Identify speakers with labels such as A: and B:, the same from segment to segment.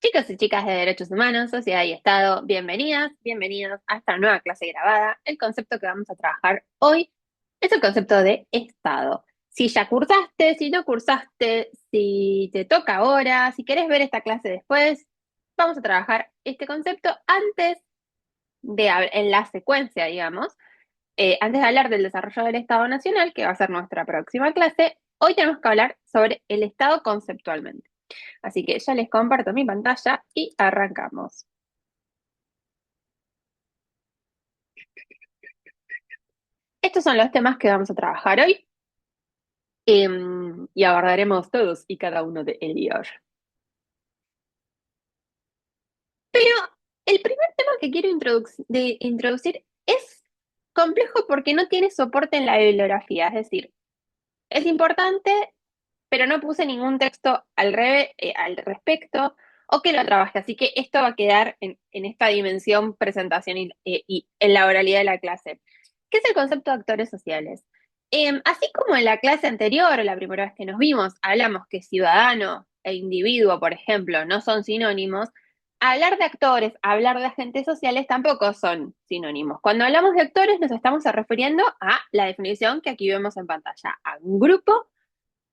A: Chicos y chicas de Derechos Humanos, Sociedad y Estado, bienvenidas, bienvenidos a esta nueva clase grabada. El concepto que vamos a trabajar hoy es el concepto de Estado. Si ya cursaste, si no cursaste, si te toca ahora, si querés ver esta clase después, vamos a trabajar este concepto antes en la secuencia, digamos. Antes de hablar del desarrollo del Estado Nacional, que va a ser nuestra próxima clase, hoy tenemos que hablar sobre el Estado conceptualmente. Así que ya les comparto mi pantalla y arrancamos. Estos son los temas que vamos a trabajar hoy y abordaremos todos y cada uno de ellos. Pero el primer tema que quiero introducir es complejo porque no tiene soporte en la bibliografía, es decir, es importante, pero no puse ningún texto al respecto o que lo trabaje, así que esto va a quedar en esta dimensión presentación y en la oralidad de la clase. ¿Qué es el concepto de actores sociales? Así como en la clase anterior, la primera vez que nos vimos, hablamos que ciudadano e individuo, por ejemplo, no son sinónimos, hablar de actores, hablar de agentes sociales tampoco son sinónimos. Cuando hablamos de actores nos estamos refiriendo a la definición que aquí vemos en pantalla, a un grupo,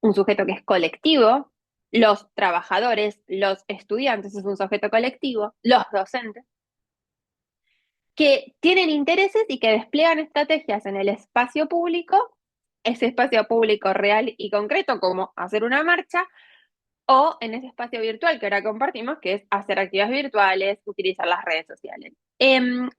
A: un sujeto que es colectivo, los trabajadores, los estudiantes es un sujeto colectivo, los docentes, que tienen intereses y que despliegan estrategias en el espacio público, ese espacio público real y concreto, como hacer una marcha, o en ese espacio virtual que ahora compartimos, que es hacer actividades virtuales, utilizar las redes sociales.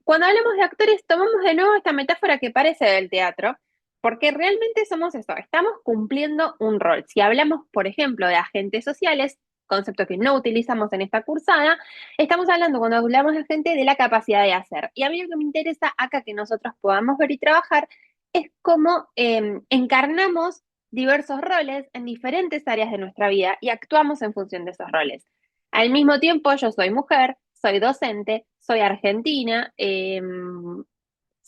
A: Cuando hablamos de actores, tomamos de nuevo esta metáfora que parece del teatro, porque realmente somos eso, estamos cumpliendo un rol. Si hablamos, por ejemplo, de agentes sociales, concepto que no utilizamos en esta cursada, estamos hablando cuando hablamos de gente de la capacidad de hacer. Y a mí lo que me interesa acá que nosotros podamos ver y trabajar es cómo encarnamos diversos roles en diferentes áreas de nuestra vida y actuamos en función de esos roles. Al mismo tiempo, yo soy mujer, soy docente, soy argentina,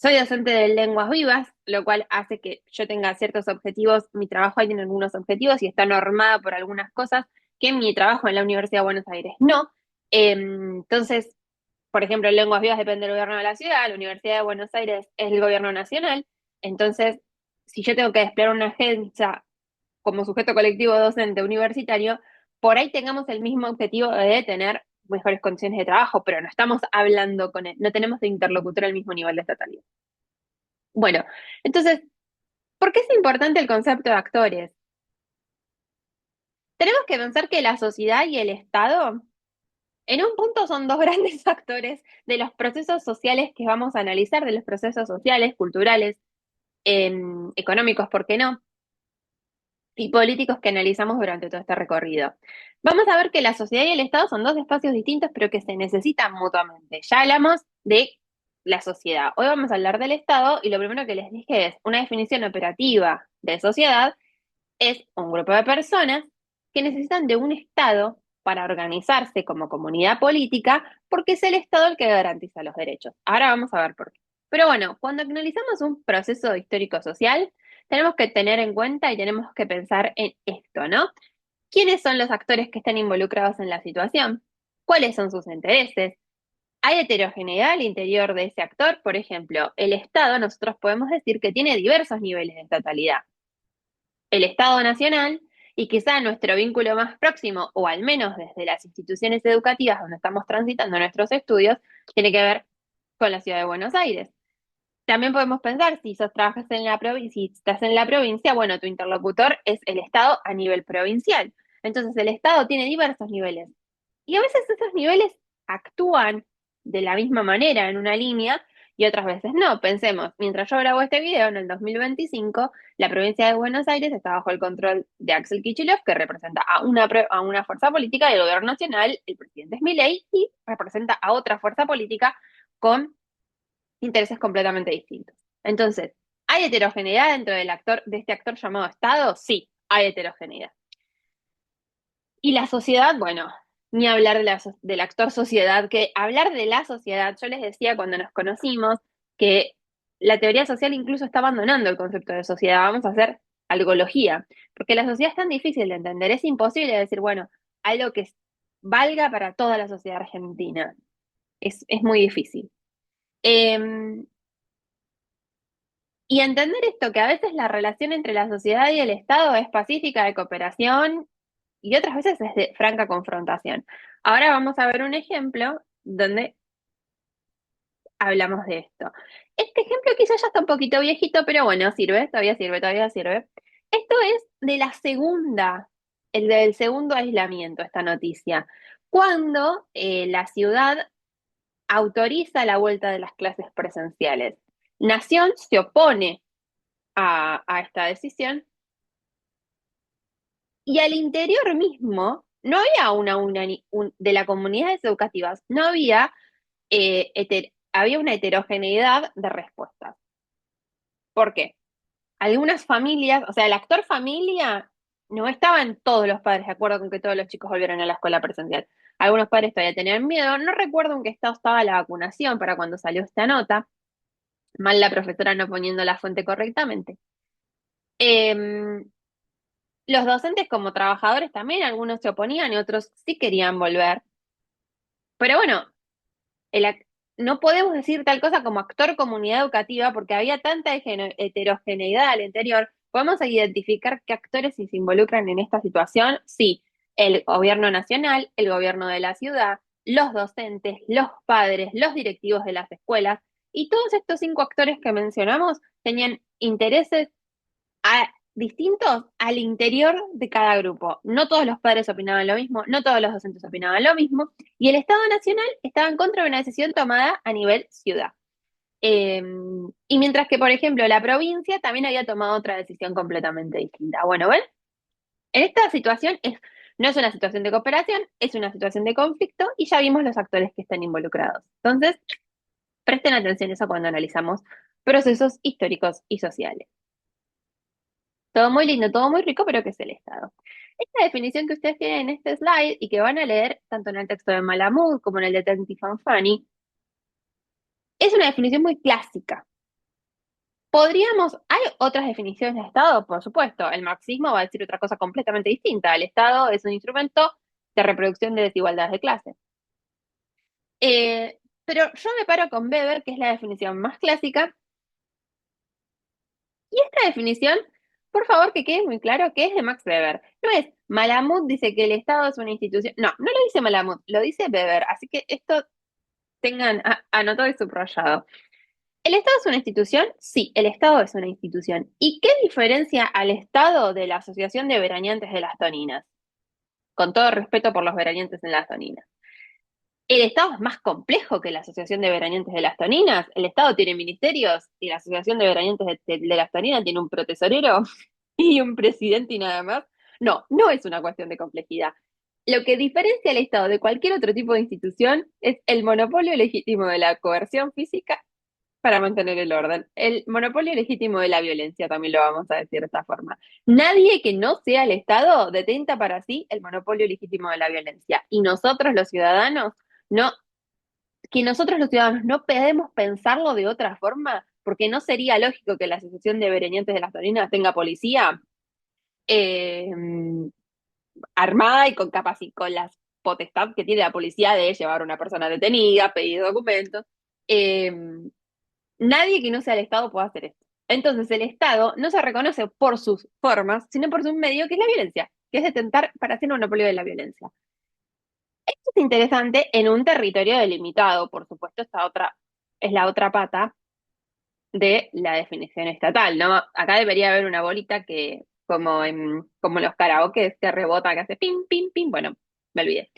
A: soy docente de lenguas vivas, lo cual hace que yo tenga ciertos objetivos. Mi trabajo ahí tiene algunos objetivos y está normada por algunas cosas que mi trabajo en la Universidad de Buenos Aires no. Entonces, por ejemplo, en lenguas vivas depende del gobierno de la ciudad, la Universidad de Buenos Aires es el gobierno nacional. Entonces, si yo tengo que desplegar una agencia como sujeto colectivo docente universitario, por ahí tengamos el mismo objetivo de tener mejores condiciones de trabajo, pero no estamos hablando con él, no tenemos de interlocutor al mismo nivel de estatalidad. Bueno, entonces, ¿por qué es importante el concepto de actores? Tenemos que pensar que la sociedad y el Estado, en un punto, son dos grandes actores de los procesos sociales que vamos a analizar, de los procesos sociales, culturales, económicos, ¿por qué no? Y políticos que analizamos durante todo este recorrido. Vamos a ver que la sociedad y el Estado son dos espacios distintos, pero que se necesitan mutuamente. Ya hablamos de la sociedad. Hoy vamos a hablar del Estado y lo primero que les dije es una definición operativa de sociedad es un grupo de personas que necesitan de un Estado para organizarse como comunidad política, porque es el Estado el que garantiza los derechos. Ahora vamos a ver por qué. Pero bueno, cuando analizamos un proceso histórico-social, tenemos que tener en cuenta y tenemos que pensar en esto, ¿no? ¿Quiénes son los actores que están involucrados en la situación? ¿Cuáles son sus intereses? ¿Hay heterogeneidad al interior de ese actor? Por ejemplo, el Estado, nosotros podemos decir que tiene diversos niveles de estatalidad. El Estado Nacional y quizá nuestro vínculo más próximo, o al menos desde las instituciones educativas donde estamos transitando nuestros estudios, tiene que ver con la ciudad de Buenos Aires. También podemos pensar, si trabajas en la provincia, si estás en la provincia, bueno, tu interlocutor es el Estado a nivel provincial. Entonces el Estado tiene diversos niveles. Y a veces esos niveles actúan de la misma manera en una línea y otras veces no. Pensemos, mientras yo grabo este video en el 2025, la provincia de Buenos Aires está bajo el control de Axel Kicillof, que representa a una fuerza política del gobierno nacional, el presidente es Milei, y representa a otra fuerza política con intereses completamente distintos. Entonces, ¿hay heterogeneidad dentro de este actor llamado Estado? Sí, hay heterogeneidad. Y la sociedad, bueno, ni hablar del actor sociedad, que hablar de la sociedad, yo les decía cuando nos conocimos que la teoría social incluso está abandonando el concepto de sociedad, vamos a hacer algología, porque la sociedad es tan difícil de entender, es imposible decir, bueno, algo que valga para toda la sociedad argentina. Es muy difícil. Eh, y entender esto, que a veces la relación entre la sociedad y el Estado es pacífica, de cooperación, y otras veces es de franca confrontación. Ahora vamos a ver un ejemplo donde hablamos de esto. Este ejemplo quizás ya está un poquito viejito, pero bueno, sirve, todavía sirve, todavía sirve. Esto es de la segunda, el del segundo aislamiento, esta noticia, cuando la ciudad autoriza la vuelta de las clases presenciales. Nación se opone a esta decisión y al interior mismo no había de las comunidades educativas, no había, había una heterogeneidad de respuestas. ¿Por qué? Algunas familias, o sea, el actor familia no estaban todos los padres de acuerdo con que todos los chicos volvieran a la escuela presencial. Algunos padres todavía tenían miedo. No recuerdo en qué estado estaba la vacunación para cuando salió esta nota. Mal la profesora no poniendo la fuente correctamente. Eh, los docentes como trabajadores también, algunos se oponían y otros sí querían volver. Pero bueno, el no podemos decir tal cosa como actor comunidad educativa porque había tanta heterogeneidad al interior. ¿Podemos identificar qué actores se involucran en esta situación? Sí, el gobierno nacional, el gobierno de la ciudad, los docentes, los padres, los directivos de las escuelas, y todos estos cinco actores que mencionamos tenían intereses distintos al interior de cada grupo. No todos los padres opinaban lo mismo, no todos los docentes opinaban lo mismo, y el Estado Nacional estaba en contra de una decisión tomada a nivel ciudad. Eh, y mientras que, por ejemplo, la provincia también había tomado otra decisión completamente distinta. Bueno, ¿ven? En esta situación no es una situación de cooperación, es una situación de conflicto y ya vimos los actores que están involucrados. Entonces, presten atención a eso cuando analizamos procesos históricos y sociales. Todo muy lindo, todo muy rico, pero ¿qué es el Estado? Esta definición que ustedes tienen en este slide y que van a leer tanto en el texto de Malamud como en el de Tenty Fanfani, es una definición muy clásica. Hay otras definiciones de Estado, por supuesto. El marxismo va a decir otra cosa completamente distinta. El Estado es un instrumento de reproducción de desigualdades de clase. Pero yo me paro con Weber, que es la definición más clásica, y esta definición, por favor, que quede muy claro que es de Max Weber. No es Malamud dice que el Estado es una institución. No, no lo dice Malamud, lo dice Weber. Así que esto tengan anotado y subrayado. ¿El Estado es una institución? Sí, el Estado es una institución. ¿Y qué diferencia al Estado de la Asociación de Veraneantes de las Toninas? Con todo respeto por los veraneantes en las Toninas. El Estado es más complejo que la Asociación de Veraneantes de las Toninas. El Estado tiene ministerios y la Asociación de Veraneantes de las Toninas tiene un protesorero y un presidente y nada más. No, no es una cuestión de complejidad. Lo que diferencia al Estado de cualquier otro tipo de institución es el monopolio legítimo de la coerción física para mantener el orden. El monopolio legítimo de la violencia, también lo vamos a decir de esta forma. Nadie que no sea el Estado detenta para sí el monopolio legítimo de la violencia. Y nosotros los ciudadanos, no, que nosotros los ciudadanos no podemos pensarlo de otra forma, porque no sería lógico que la Asociación de Berenientes de las Toninas tenga policía eh, armada y con con las potestad que tiene la policía de llevar a una persona detenida, pedir documentos. Eh, Nadie que no sea el Estado puede hacer esto. Entonces el Estado no se reconoce por sus formas, sino por su medio, que es la violencia, que es detentar para hacer un monopolio de la violencia. Esto es interesante en un territorio delimitado, por supuesto, esta otra es la otra pata de la definición estatal, ¿no? Acá debería haber una bolita que, como los karaoke, que rebota, que hace pim, pim, pim, bueno, me olvidé.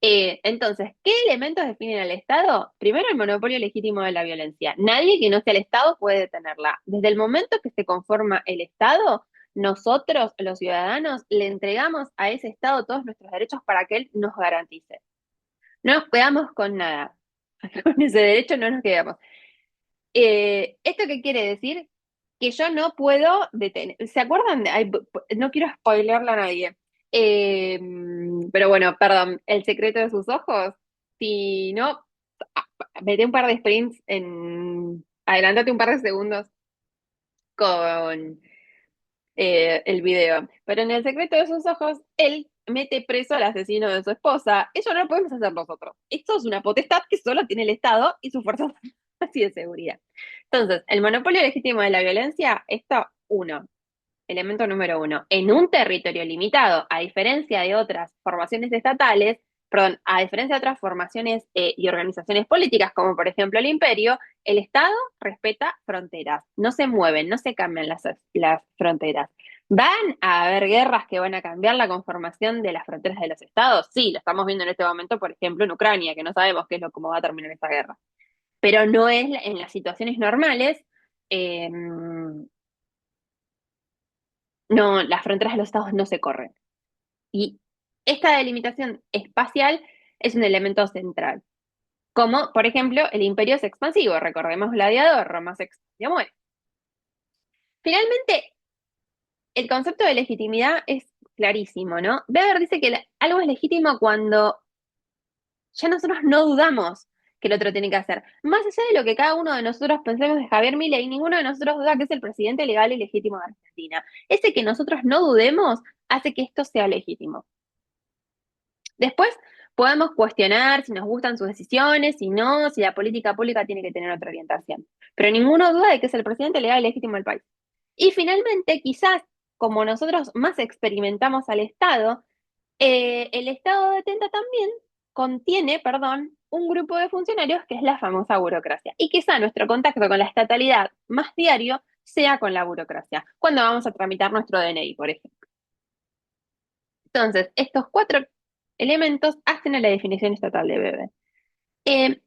A: Entonces, ¿qué elementos definen al Estado? Primero, el monopolio legítimo de la violencia. Nadie que no sea el Estado puede detenerla. Desde el momento que se conforma el Estado, nosotros, los ciudadanos, le entregamos a ese Estado todos nuestros derechos para que él nos garantice. No nos quedamos con nada. Con ese derecho no nos quedamos. ¿Esto qué quiere decir? Que yo no puedo detener. ¿Se acuerdan? No quiero spoilearla a nadie. Eh, pero bueno, perdón, El secreto de sus ojos. Si no, mete un par de sprints en. Adelántate un par de segundos con el video. Pero en El secreto de sus ojos, él mete preso al asesino de su esposa. Eso no lo podemos hacer nosotros. Esto es una potestad que solo tiene el Estado y sus fuerzas así de seguridad. Entonces, el monopolio legítimo de la violencia, esto, uno, elemento número uno, en un territorio limitado, a diferencia de otras formaciones estatales, perdón, a diferencia de otras formaciones y organizaciones políticas, como por ejemplo el imperio, el Estado respeta fronteras, no se mueven, no se cambian las fronteras. ¿Van a haber guerras que van a cambiar la conformación de las fronteras de los estados? Sí, lo estamos viendo en este momento, por ejemplo, en Ucrania, que no sabemos qué es lo cómo va a terminar esta guerra. Pero no es en las situaciones normales, eh, no, las fronteras de los estados no se corren. Y esta delimitación espacial es un elemento central. Como, por ejemplo, el imperio es expansivo. Recordemos Gladiador, Roma se expandió, muere. Finalmente, el concepto de legitimidad es clarísimo, ¿no? Weber dice que algo es legítimo cuando ya nosotros no dudamos que el otro tiene que hacer. Más allá de lo que cada uno de nosotros pensemos de Javier Milei, ninguno de nosotros duda que es el presidente legal y legítimo de Argentina. Ese que nosotros no dudemos hace que esto sea legítimo. Después podemos cuestionar si nos gustan sus decisiones, si no, si la política pública tiene que tener otra orientación. Pero ninguno duda de que es el presidente legal y legítimo del país. Y finalmente, quizás como nosotros más experimentamos al Estado, el Estado detenta también contiene, perdón, un grupo de funcionarios que es la famosa burocracia. Y quizá nuestro contacto con la estatalidad más diario sea con la burocracia, cuando vamos a tramitar nuestro DNI, por ejemplo. Entonces, estos cuatro elementos hacen a la definición estatal de bebé. Eh,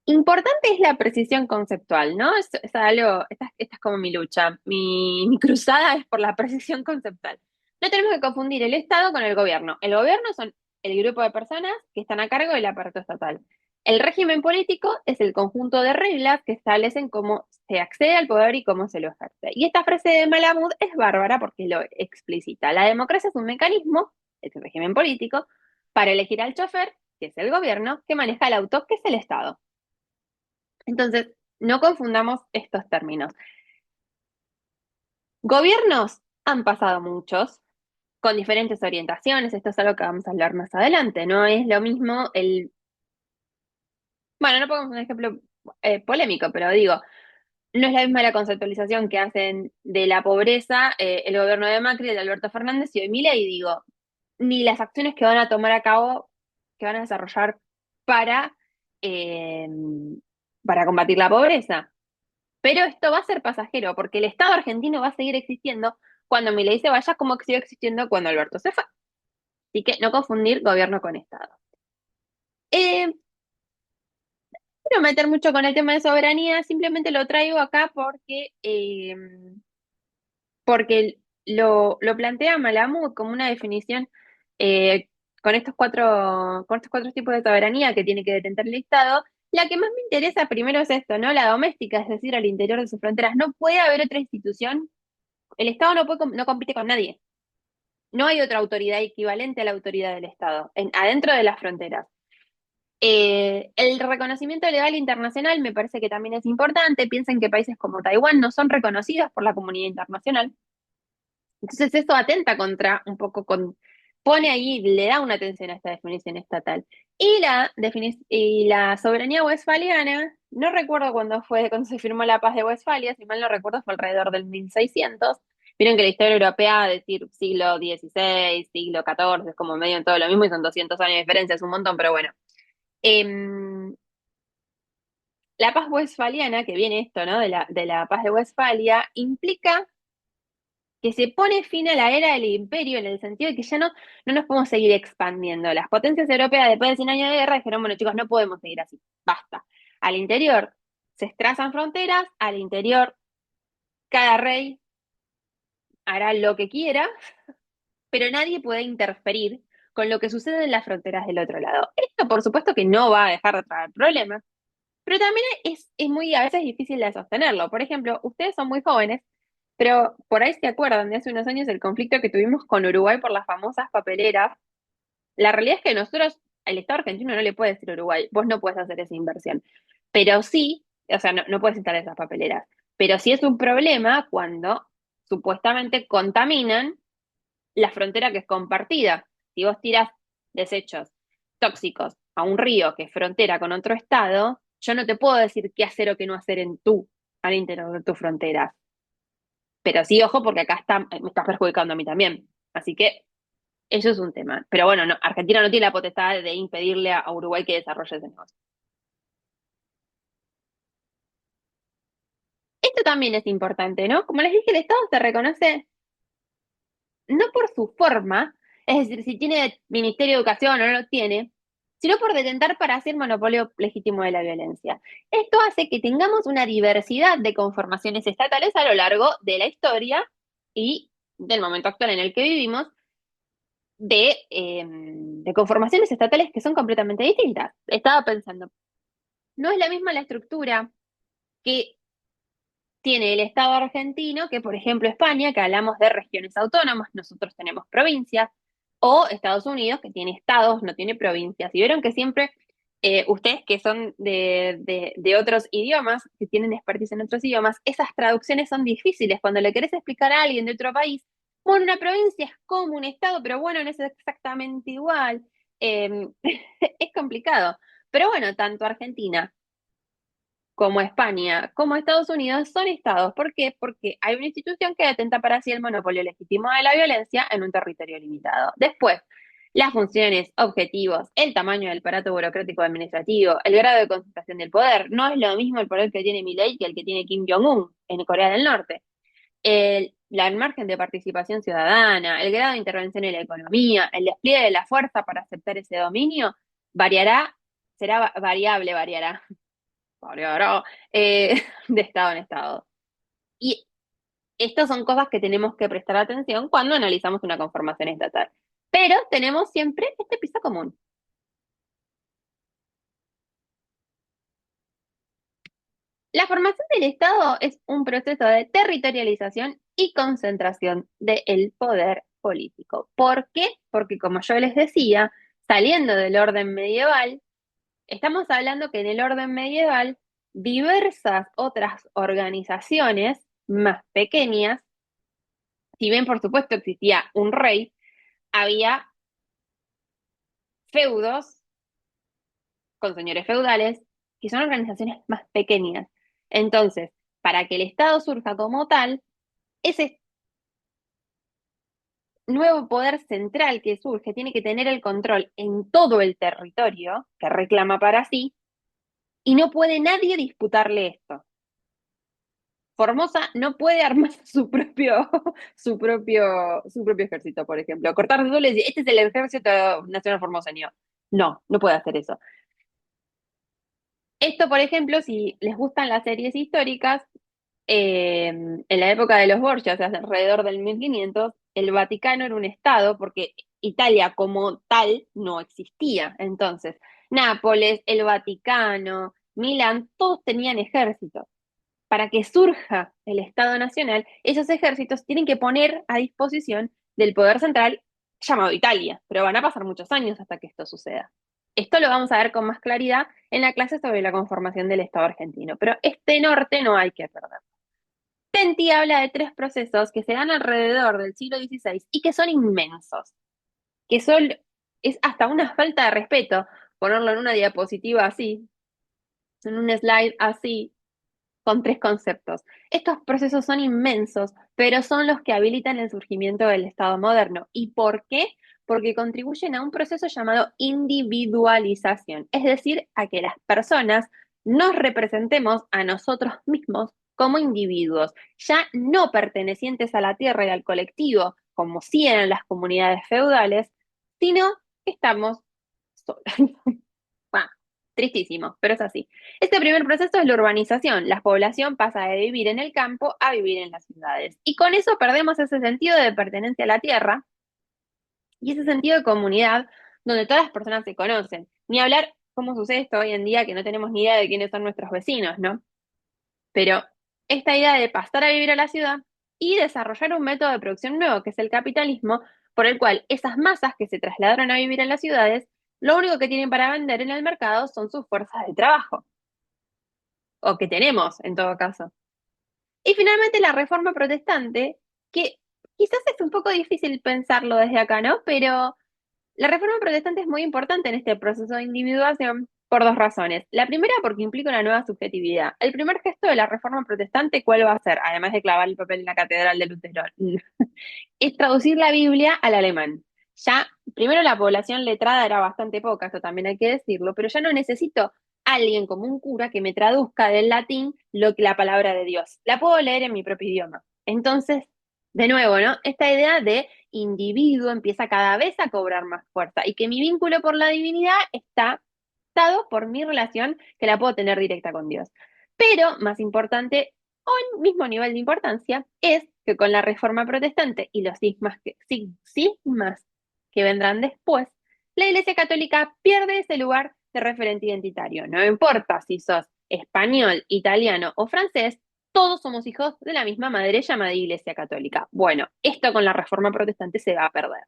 A: Importante es la precisión conceptual, ¿no? Es algo, esta es como mi lucha, mi cruzada es por la precisión conceptual. No tenemos que confundir el Estado con el gobierno. El gobierno son el grupo de personas que están a cargo del aparato estatal. El régimen político es el conjunto de reglas que establecen cómo se accede al poder y cómo se lo ejerce. Y esta frase de Malamud es bárbara porque lo explicita. La democracia es un mecanismo, es el régimen político, para elegir al chofer, que es el gobierno, que maneja el auto, que es el Estado. Entonces, no confundamos estos términos. Gobiernos han pasado muchos, con diferentes orientaciones, esto es algo que vamos a hablar más adelante, no es lo mismo bueno, no pongamos un ejemplo polémico, pero digo, no es la misma la conceptualización que hacen de la pobreza el gobierno de Macri, el de Alberto Fernández y hoy Milei, y digo, ni las acciones que van a tomar a cabo, que van a desarrollar para, eh, para combatir la pobreza. Pero esto va a ser pasajero, porque el Estado argentino va a seguir existiendo cuando Milei se vaya, como que siguió existiendo cuando Alberto se fue. Así que no confundir gobierno con Estado. No quiero meter mucho con el tema de soberanía, simplemente lo traigo acá porque lo plantea Malamud como una definición eh, con estos cuatro tipos de soberanía que tiene que detener el Estado. La que más me interesa primero es esto, ¿no? La doméstica, es decir, al interior de sus fronteras. No puede haber otra institución. El Estado no compite con nadie. No hay otra autoridad equivalente a la autoridad del Estado, adentro de las fronteras. El reconocimiento legal internacional me parece que también es importante. Piensen que países como Taiwán no son reconocidos por la comunidad internacional. Entonces eso atenta contra un poco pone ahí, le da una atención a esta definición estatal. Y la soberanía westfaliana, no recuerdo cuando se firmó la paz de Westfalia, si mal no recuerdo fue alrededor del 1600. Vieron que la historia europea, decir siglo XVI, siglo XIV, es como medio en todo lo mismo y son 200 años de diferencia, es un montón, pero bueno. Em, la paz westfaliana, que viene esto, ¿no? De la paz de Westfalia, implica que se pone fin a la era del imperio en el sentido de que ya no nos podemos seguir expandiendo. Las potencias europeas, después de 100 años de guerra, dijeron, bueno, chicos, no podemos seguir así, basta. Al interior se trazan fronteras, al interior cada rey hará lo que quiera, pero nadie puede interferir con lo que sucede en las fronteras del otro lado. Esto, por supuesto, que no va a dejar de traer problemas, pero también es muy, a veces difícil de sostenerlo. Por ejemplo, ustedes son muy jóvenes, pero por ahí se acuerdan de hace unos años el conflicto que tuvimos con Uruguay por las famosas papeleras. La realidad es que nosotros, el Estado argentino no le puede decir a Uruguay, vos no puedes hacer esa inversión. Pero sí, o sea, no puedes instalar esas papeleras. Pero sí es un problema cuando supuestamente contaminan la frontera que es compartida. si vos tirás desechos tóxicos a un río que es frontera con otro estado, yo no te puedo decir qué hacer o qué no hacer al interior de tu frontera. Pero sí, ojo, porque acá me estás perjudicando a mí también. Así que eso es un tema. Pero bueno, no, Argentina no tiene la potestad de impedirle a Uruguay que desarrolle ese negocio. Esto también es importante, ¿no? Como les dije, el Estado se reconoce no por su forma, es decir, si tiene Ministerio de Educación o no lo tiene, sino por detentar para hacer monopolio legítimo de la violencia. Esto hace que tengamos una diversidad de conformaciones estatales a lo largo de la historia y del momento actual en el que vivimos, de conformaciones estatales que son completamente distintas. Estaba pensando, no es la misma la estructura que tiene el Estado argentino que, por ejemplo, España, que hablamos de regiones autónomas, nosotros tenemos provincias, o Estados Unidos, que tiene estados, no tiene provincias. Y vieron que siempre ustedes que son de otros idiomas, que tienen expertise en otros idiomas, esas traducciones son difíciles. Cuando le querés explicar a alguien de otro país, bueno, una provincia es como un estado, pero bueno, no es exactamente igual. Es complicado. Pero bueno, tanto Argentina como España, como Estados Unidos, son estados. ¿Por qué? Porque hay una institución que atenta para sí el monopolio legítimo de la violencia en un territorio limitado. Después, las funciones, objetivos, el tamaño del aparato burocrático administrativo, el grado de concentración del poder. No es lo mismo el poder que tiene Milei que el que tiene Kim Jong-un en Corea del Norte. El margen de participación ciudadana, el grado de intervención en la economía, el despliegue de la fuerza para aceptar ese dominio, variará, variará variará de estado en estado. Y estas son cosas que tenemos que prestar atención cuando analizamos una conformación estatal. Pero tenemos siempre este piso común. La formación del Estado es un proceso de territorialización y concentración del poder político. ¿Por qué? Porque como yo les decía, saliendo del orden medieval, estamos hablando que en el orden medieval diversas otras organizaciones más pequeñas, si bien por supuesto existía un rey, había feudos con señores feudales, que son organizaciones más pequeñas. Entonces, para que el Estado surja como tal, ese nuevo poder central que surge tiene que tener el control en todo el territorio que reclama para sí, y no puede nadie disputarle esto. Formosa no puede armar su propio ejército, por ejemplo. Cortar solo y decir, este es el ejército nacional formoseño. No, no puede hacer eso. Esto, por ejemplo, si les gustan las series históricas, en la época de los Borgia, o sea, alrededor del 1500, el Vaticano era un estado porque Italia como tal no existía. Entonces, Nápoles, el Vaticano, Milán, todos tenían ejércitos. Para que surja el Estado Nacional, esos ejércitos tienen que poner a disposición del poder central llamado Italia, pero van a pasar muchos años hasta que esto suceda. Esto lo vamos a ver con más claridad en la clase sobre la conformación del Estado argentino, pero este norte no hay que perder. Tenti habla de tres procesos que se dan alrededor del siglo XVI y que son inmensos, que son, es hasta una falta de respeto ponerlo en una diapositiva así, en un slide así, con tres conceptos. Estos procesos son inmensos, pero son los que habilitan el surgimiento del Estado moderno. ¿Y por qué? Porque contribuyen a un proceso llamado individualización, es decir, a que las personas nos representemos a nosotros mismos como individuos, ya no pertenecientes a la tierra y al colectivo, como si eran las comunidades feudales, sino que estamos solos. Bueno, tristísimo, pero es así. Este primer proceso es la urbanización. La población pasa de vivir en el campo a vivir en las ciudades. Y con eso perdemos ese sentido de pertenencia a la tierra y ese sentido de comunidad donde todas las personas se conocen. Ni hablar cómo sucede esto hoy en día que no tenemos ni idea de quiénes son nuestros vecinos, ¿no? Pero esta idea de pasar a vivir a la ciudad y desarrollar un método de producción nuevo, que es el capitalismo, por el cual esas masas que se trasladaron a vivir en las ciudades, lo único que tienen para vender en el mercado son sus fuerzas de trabajo, o que tenemos en todo caso. Y finalmente la reforma protestante, que quizás es un poco difícil pensarlo desde acá, ¿no? Pero La reforma protestante es muy importante en este proceso de individuación por dos razones. La primera, porque implica una nueva subjetividad. El primer gesto de la reforma protestante, ¿cuál va a ser? Además de clavar el papel en la catedral de Lutero, es traducir la Biblia al alemán. Ya, primero la población letrada era bastante poca, esto también hay que decirlo, pero ya no necesito alguien como un cura que me traduzca del latín la palabra de Dios. La puedo leer en mi propio idioma. Entonces, de nuevo, ¿no? Esta idea de individuo empieza cada vez a cobrar más fuerza y que mi vínculo por la divinidad está dado por mi relación que la puedo tener directa con Dios. Pero, más importante, o en mismo nivel de importancia, es que con la Reforma Protestante y los cismas que vendrán después, la Iglesia Católica pierde ese lugar de referente identitario. No importa si sos español, italiano o francés, todos somos hijos de la misma madre llamada Iglesia Católica. Bueno, esto con la Reforma Protestante se va a perder.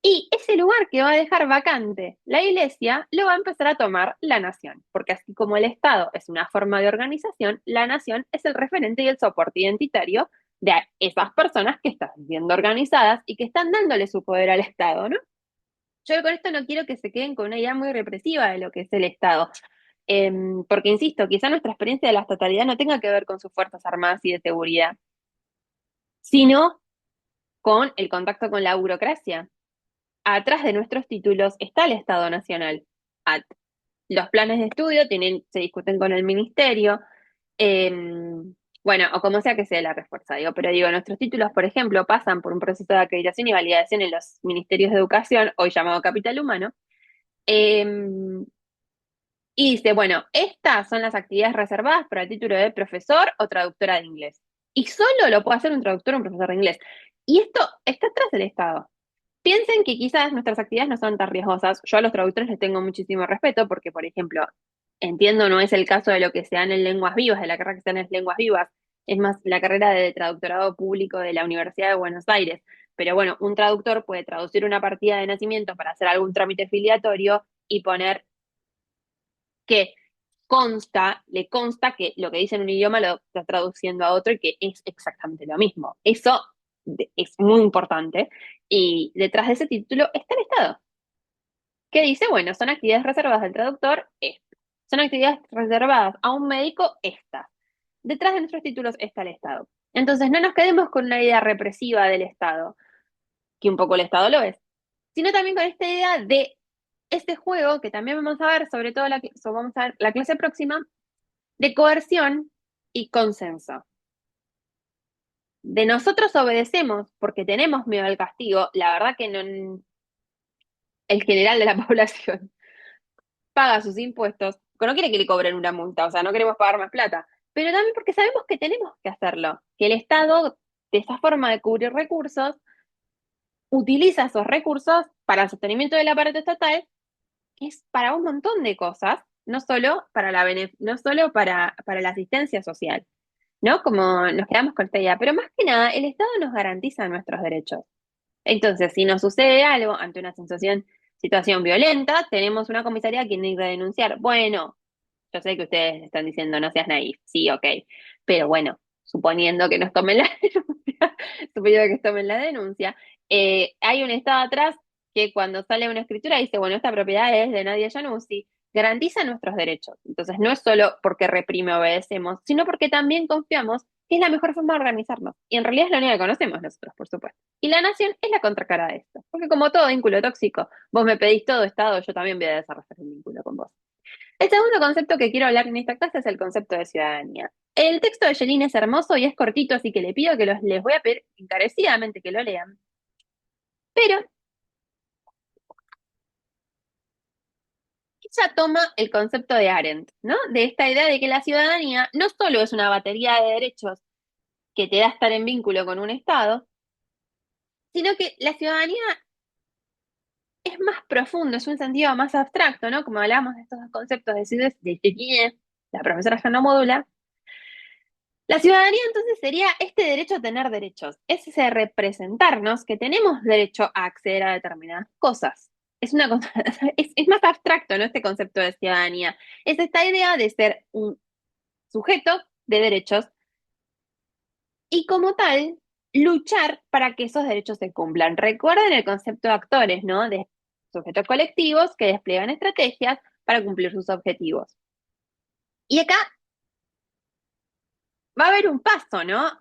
A: Y ese lugar que va a dejar vacante la iglesia lo va a empezar a tomar la nación, porque así como el Estado es una forma de organización, la nación es el referente y el soporte identitario de esas personas que están siendo organizadas y que están dándole su poder al Estado, ¿no? Yo con esto no quiero que se queden con una idea muy represiva de lo que es el Estado, porque insisto, quizá nuestra experiencia de la estatalidad no tenga que ver con sus fuerzas armadas y de seguridad, sino con el contacto con la burocracia. Atrás de nuestros títulos está el Estado Nacional. Los planes de estudio se discuten con el ministerio, eh, bueno, o como sea que sea la respuesta, digo, pero digo, nuestros títulos, por ejemplo, pasan por un proceso de acreditación y validación en los ministerios de educación, hoy llamado Capital Humano, eh, y dice, bueno, estas son las actividades reservadas para el título de profesor o traductora de inglés. Y solo lo puede hacer un traductor o un profesor de inglés. Y esto está atrás del Estado. Piensen que quizás nuestras actividades no son tan riesgosas. Yo a los traductores les tengo muchísimo respeto porque, por ejemplo, entiendo no es el caso de lo que se dan en lenguas vivas, de la carrera que se dan en lenguas vivas. Es más, la carrera de traductorado público de la Universidad de Buenos Aires. Pero bueno, un traductor puede traducir una partida de nacimiento para hacer algún trámite filiatorio y poner que le consta que lo que dice en un idioma lo está traduciendo a otro y que es exactamente lo mismo. Eso es muy importante. Y detrás de ese título está el Estado, que dice, bueno, son actividades reservadas al traductor, estas. Son actividades reservadas a un médico, estas. Detrás de nuestros títulos está el Estado. Entonces, no nos quedemos con una idea represiva del Estado, que un poco el Estado lo es, sino también con esta idea de este juego, que también vamos a ver, sobre todo vamos a ver la clase próxima, de coerción y consenso. De nosotros obedecemos porque tenemos miedo al castigo, la verdad que no, el general de la población paga sus impuestos, que no quiere que le cobren una multa, o sea, no queremos pagar más plata, pero también porque sabemos que tenemos que hacerlo, que el Estado, de esa forma de cubrir recursos, utiliza esos recursos para el sostenimiento del aparato estatal, que es para un montón de cosas, no solo para la asistencia social, ¿no? Como nos quedamos con esta idea, pero más que nada, el Estado nos garantiza nuestros derechos. Entonces, si nos sucede algo ante una situación violenta, tenemos una comisaría a quien ir a denunciar. Bueno, yo sé que ustedes están diciendo no seas naif, sí, ok, pero bueno, suponiendo que nos tomen la denuncia, suponiendo que tomen la denuncia, hay un Estado atrás que cuando sale una escritura dice, bueno, esta propiedad es de Nadia Januzzi, garantiza nuestros derechos. Entonces, no es solo porque reprime obedecemos, sino porque también confiamos que es la mejor forma de organizarnos. Y en realidad es la única que conocemos nosotros, por supuesto. Y la nación es la contracara de esto. Porque como todo vínculo tóxico, vos me pedís todo Estado, yo también voy a desarrollar un vínculo con vos. El segundo concepto que quiero hablar en esta clase es el concepto de ciudadanía. El texto de Jeline es hermoso y es cortito, así que le pido que les voy a pedir encarecidamente que lo lean. Pero ella toma el concepto de Arendt, ¿no? De esta idea de que la ciudadanía no solo es una batería de derechos que te da estar en vínculo con un Estado, sino que la ciudadanía es más profundo, es un sentido más abstracto, ¿no? Como hablábamos de estos dos conceptos de Jeline, la profesora ya no modula. La ciudadanía entonces sería este derecho a tener derechos, es ese representarnos que tenemos derecho a acceder a determinadas cosas. Es una cosa, es más abstracto, ¿no? Este concepto de ciudadanía. Es esta idea de ser un sujeto de derechos y como tal, luchar para que esos derechos se cumplan. Recuerden el concepto de actores, ¿no? De sujetos colectivos que despliegan estrategias para cumplir sus objetivos. Y acá va a haber un paso, ¿no?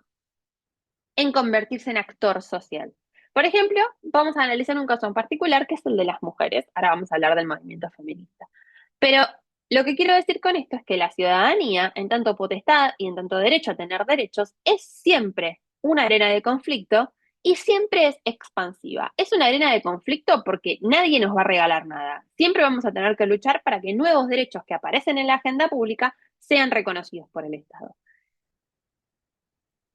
A: En convertirse en actor social. Por ejemplo, vamos a analizar un caso en particular que es el de las mujeres. Ahora vamos a hablar del movimiento feminista. Pero lo que quiero decir con esto es que la ciudadanía, en tanto potestad y en tanto derecho a tener derechos, es siempre una arena de conflicto y siempre es expansiva. Es una arena de conflicto porque nadie nos va a regalar nada. Siempre vamos a tener que luchar para que nuevos derechos que aparecen en la agenda pública sean reconocidos por el Estado.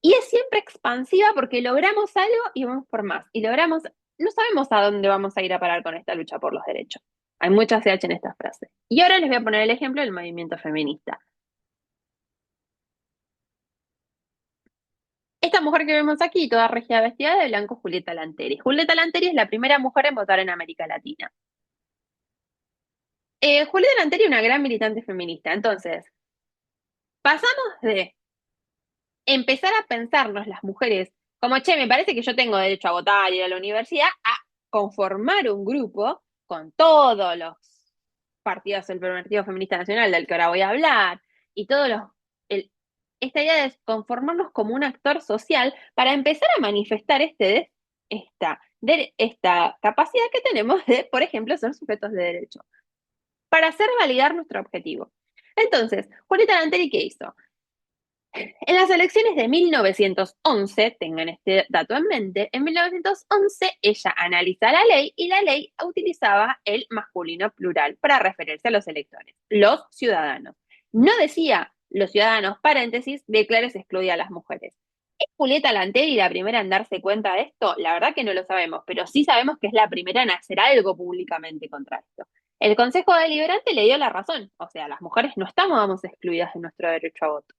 A: Y es siempre expansiva porque logramos algo y vamos por más. Y logramos, no sabemos a dónde vamos a ir a parar con esta lucha por los derechos. Hay mucha CH en esta frase. Y ahora les voy a poner el ejemplo del movimiento feminista. Esta mujer que vemos aquí, toda regia vestida de blanco, Julieta Lanteri. Julieta Lanteri es la primera mujer en votar en América Latina. Julieta Lanteri es una gran militante feminista. Entonces, pasamos de empezar a pensarnos las mujeres como, che, me parece que yo tengo derecho a votar y ir a la universidad, a conformar un grupo con todos los partidos del Partido Feminista Nacional del que ahora voy a hablar y todos los... el- esta idea de conformarnos como un actor social para empezar a manifestar esta capacidad que tenemos de, por ejemplo, ser sujetos de derecho, para hacer validar nuestro objetivo. Entonces, Julieta Lanteri, ¿qué hizo? En las elecciones de 1911, tengan este dato en mente, en 1911 ella analiza la ley y la ley utilizaba el masculino plural para referirse a los electores, los ciudadanos. No decía los ciudadanos, paréntesis, declares excluida a las mujeres. ¿Es Julieta Lanteri la primera en darse cuenta de esto? La verdad que no lo sabemos, pero sí sabemos que es la primera en hacer algo públicamente contra esto. El Consejo Deliberante le dio la razón, o sea, las mujeres no estábamos excluidas de nuestro derecho a voto.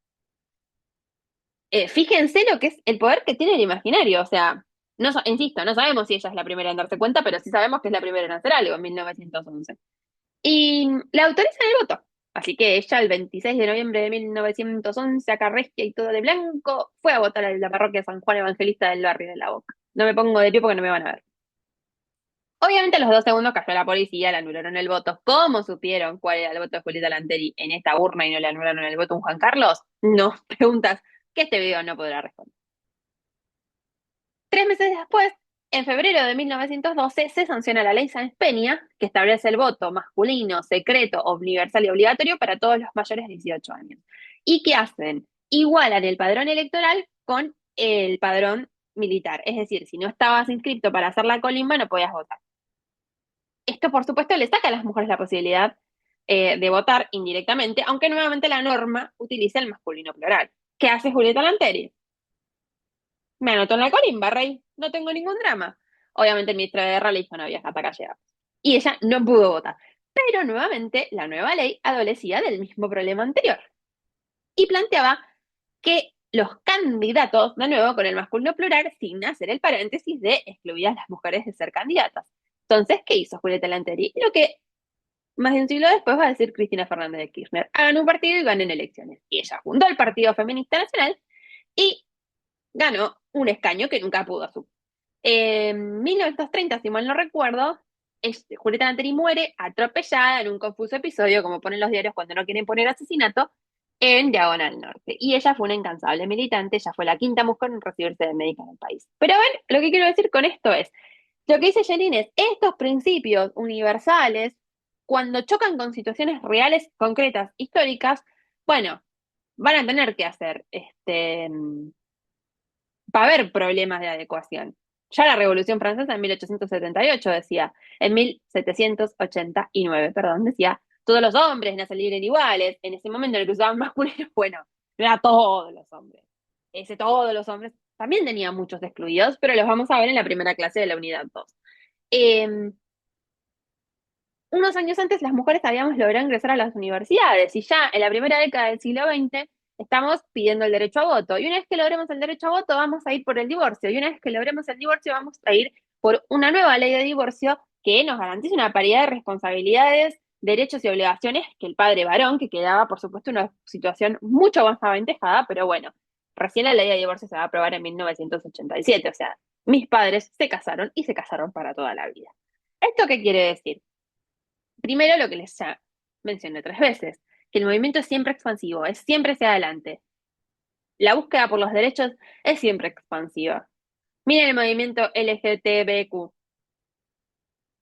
A: Fíjense lo que es el poder que tiene el imaginario. O sea, no, insisto, no sabemos si ella es la primera en darse cuenta, pero sí sabemos que es la primera en hacer algo en 1911. Y la autorizan el voto. Así que ella, el 26 de noviembre de 1911, acá regia y todo de blanco, fue a votar a la parroquia San Juan Evangelista del barrio de La Boca. No me pongo de pie porque no me van a ver. Obviamente a los 2 segundos cayó la policía, le anularon el voto. ¿Cómo supieron cuál era el voto de Julieta Lanteri en esta urna y no le anularon el voto a un Juan Carlos? No, preguntas que este video no podrá responder. 3 meses después, en febrero de 1912, se sanciona la ley Sáenz Peña, que establece el voto masculino, secreto, universal y obligatorio para todos los mayores de 18 años. ¿Y qué hacen? Igualan el padrón electoral con el padrón militar. Es decir, si no estabas inscrito para hacer la colimba, no podías votar. Esto, por supuesto, le saca a las mujeres la posibilidad de votar indirectamente, aunque nuevamente la norma utiliza el masculino plural. ¿Qué hace Julieta Lanteri? Me anotó en la colimba, rey. No tengo ningún drama. Obviamente el ministro de Guerra le dijo no había hasta acá llega. Y ella no pudo votar. Pero nuevamente la nueva ley adolecía del mismo problema anterior. Y planteaba que los candidatos, de nuevo con el masculino plural, sin hacer el paréntesis de excluidas las mujeres de ser candidatas. Entonces, ¿qué hizo Julieta Lanteri? Lo que más de un siglo después va a decir Cristina Fernández de Kirchner. Hagan un partido y ganen elecciones. Y ella fundó el Partido Feminista Nacional y ganó un escaño que nunca pudo asumir. En 1930, si mal no recuerdo, Julieta Lanteri muere atropellada en un confuso episodio, como ponen los diarios cuando no quieren poner asesinato, en Diagonal Norte. Y ella fue una incansable militante, ella fue la quinta mujer en recibirse de médica en el país. Pero a ver, lo que quiero decir con esto es, lo que dice Janine es, estos principios universales, cuando chocan con situaciones reales, concretas, históricas, bueno, van a tener que hacer va a haber problemas de adecuación. Ya la Revolución Francesa en 1878 decía, en 1789, perdón, decía, todos los hombres nacen libres y iguales. En ese momento en el que usaban masculino, bueno, no era todos los hombres. Ese todos los hombres también tenía muchos excluidos, pero los vamos a ver en la primera clase de la unidad 2. Eh, Unos años antes las mujeres habíamos logrado ingresar a las universidades y ya en la primera década del siglo XX estamos pidiendo el derecho a voto. Y una vez que logremos el derecho a voto vamos a ir por el divorcio. Y una vez que logremos el divorcio vamos a ir por una nueva ley de divorcio que nos garantice una paridad de responsabilidades, derechos y obligaciones que el padre varón, que quedaba por supuesto en una situación mucho más aventajada, pero bueno, recién la ley de divorcio se va a aprobar en 1987. O sea, mis padres se casaron y se casaron para toda la vida. ¿Esto qué quiere decir? Primero, lo que les ya mencioné 3 veces, que el movimiento es siempre expansivo, es siempre hacia adelante. La búsqueda por los derechos es siempre expansiva. Miren el movimiento LGTBQ.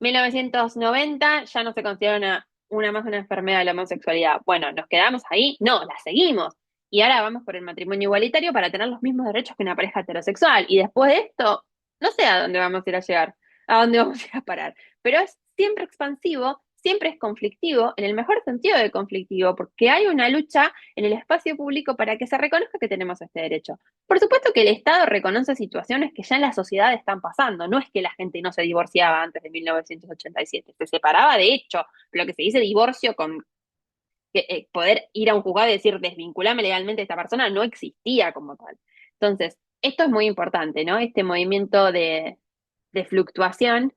A: 1990 ya no se considera una más una enfermedad de la homosexualidad. Bueno, ¿nos quedamos ahí? No, la seguimos. Y ahora vamos por el matrimonio igualitario para tener los mismos derechos que una pareja heterosexual. Y después de esto, no sé a dónde vamos a ir a llegar, a dónde vamos a ir a parar. Pero es siempre expansivo, siempre es conflictivo, en el mejor sentido de conflictivo, porque hay una lucha en el espacio público para que se reconozca que tenemos este derecho. Por supuesto que el Estado reconoce situaciones que ya en la sociedad están pasando. No es que la gente no se divorciaba antes de 1987, se separaba de hecho. Lo que se dice divorcio con poder ir a un juzgado y decir desvinculame legalmente a esta persona no existía como tal. Entonces, esto es muy importante, ¿no? Este movimiento de fluctuación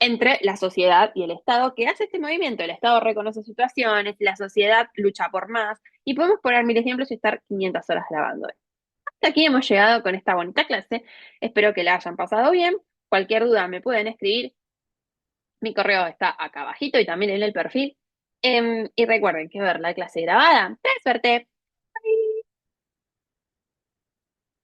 A: entre la sociedad y el Estado, que hace este movimiento. El Estado reconoce situaciones, la sociedad lucha por más, y podemos poner mil ejemplos y estar 500 horas grabando. Hasta aquí hemos llegado con esta bonita clase. Espero que la hayan pasado bien. Cualquier duda me pueden escribir. Mi correo está acá abajito y también en el perfil. Y recuerden que ver la clase grabada trae suerte.